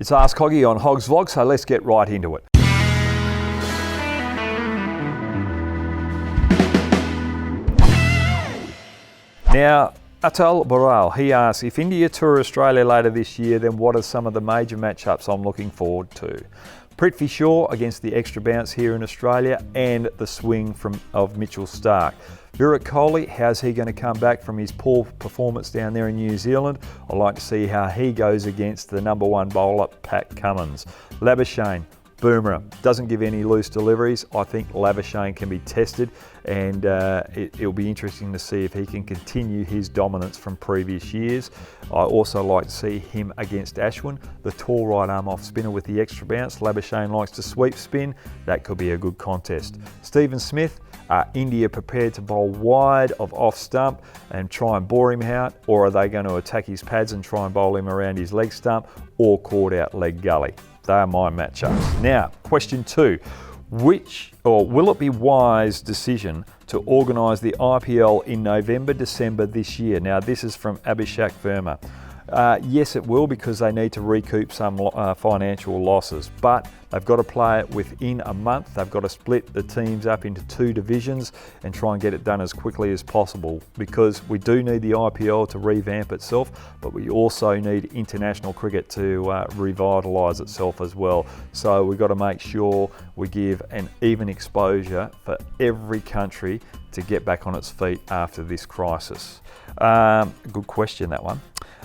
It's AskHoggy on Hogg's Vlog, so let's get right into it. Now, Atal Baral, he asks, if India tour Australia later this year, then what are some of the major matchups I'm looking forward to? Prithvi Shaw against the extra bounce here in Australia and the swing of Mitchell Starc. Virat Kohli, how's he going to come back from his poor performance down there in New Zealand? I'd like to see how he goes against the number one bowler, Pat Cummins. Labuschagne, Boomerang, doesn't give any loose deliveries. I think Labuschagne can be tested, and it'll be interesting to see if he can continue his dominance from previous years. I also like to see him against Ashwin, the tall right arm off spinner with the extra bounce. Labuschagne likes to sweep spin. That could be a good contest. Stephen Smith, India prepared to bowl wide of off stump and try and bore him out, or are they going to attack his pads and try and bowl him around his leg stump or caught out leg gully? They are my matchups. Now, question 2. Will it be wise decision to organise the IPL in November, December this year? Now, this is from Abhishek Verma. Yes, it will, because they need to recoup some financial losses, but they've got to play it within a month. They've got to split the teams up into 2 divisions and try and get it done as quickly as possible, because we do need the IPL to revamp itself, but we also need international cricket to revitalise itself as well. So we've got to make sure we give an even exposure for every country to get back on its feet after this crisis. Good question, that one.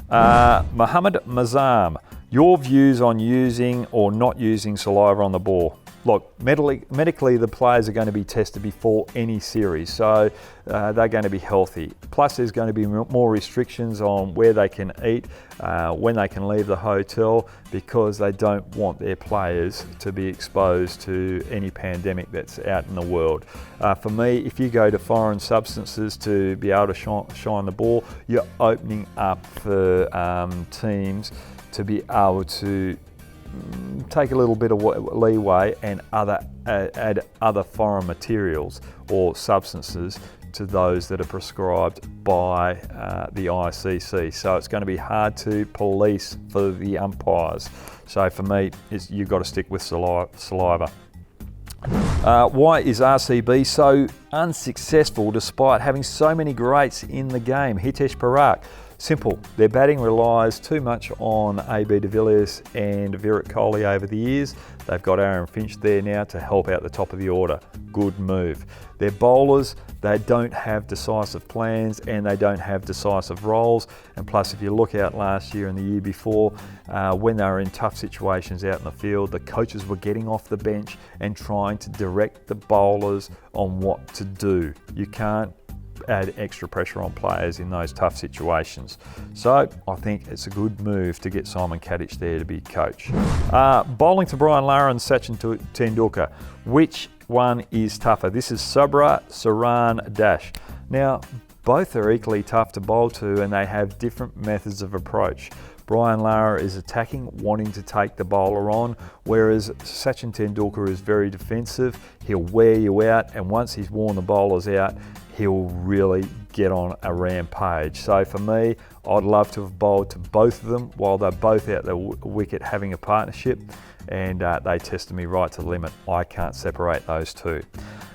Mohammed Mazam, your views on using or not using saliva on the ball? Look, medically the players are going to be tested before any series, so they're going to be healthy. Plus there's going to be more restrictions on where they can eat, when they can leave the hotel, because they don't want their players to be exposed to any pandemic that's out in the world. For me, if you go to foreign substances to be able to shine the ball, you're opening up for teams to be able to take a little bit of leeway and add other foreign materials or substances to those that are prescribed by the ICC. So it's going to be hard to police for the umpires. So for me, you've got to stick with saliva. Why is RCB so unsuccessful despite having so many greats in the game? Hitesh Parak. Simple. Their batting relies too much on AB de Villiers and Virat Kohli over the years. They've got Aaron Finch there now to help out the top of the order. Good move. Their bowlers, they don't have decisive plans and they don't have decisive roles. And plus, if you look out last year and the year before, when they were in tough situations out in the field, the coaches were getting off the bench and trying to direct the bowlers on what to do. You can't add extra pressure on players in those tough situations. So I think it's a good move to get Simon Kadich there to be coach. Bowling to Brian Lara and Sachin Tendulkar. Which one is tougher? This is Sabra Saran Dash. Now, both are equally tough to bowl to and they have different methods of approach. Brian Lara is attacking, wanting to take the bowler on, whereas Sachin Tendulkar is very defensive. He'll wear you out, and once he's worn the bowlers out, he'll really get on a rampage. So for me, I'd love to have bowled to both of them while they're both out the wicket having a partnership, and they tested me right to the limit. I can't separate those two.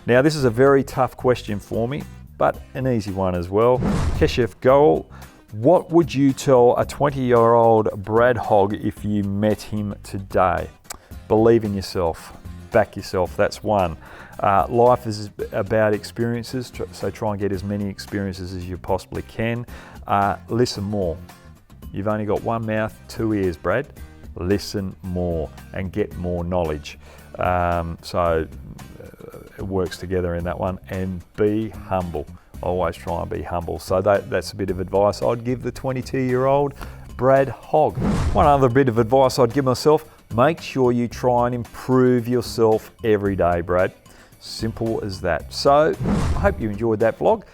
Now, this is a very tough question for me, but an easy one as well. Keshav Goel. What would you tell a 20-year-old Brad HOGG if you met him today? Believe in yourself, back yourself, that's one. Life is about experiences, so try and get as many experiences as you possibly can. Listen more. You've only got one mouth, 2 ears, Brad. Listen more and get more knowledge. So it works together in that one. And be humble. Always try and be humble. So that's a bit of advice I'd give the 22-year-old Brad HOGG. One other bit of advice I'd give myself, make sure you try and improve yourself every day, Brad. Simple as that. So I hope you enjoyed that vlog.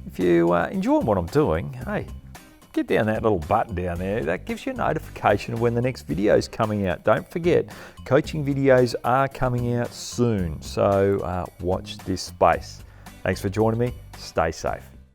If you enjoy what I'm doing, hey, get down that little button down there. That gives you a notification of when the next video is coming out. Don't forget, coaching videos are coming out soon. So watch this space. Thanks for joining me. Stay safe.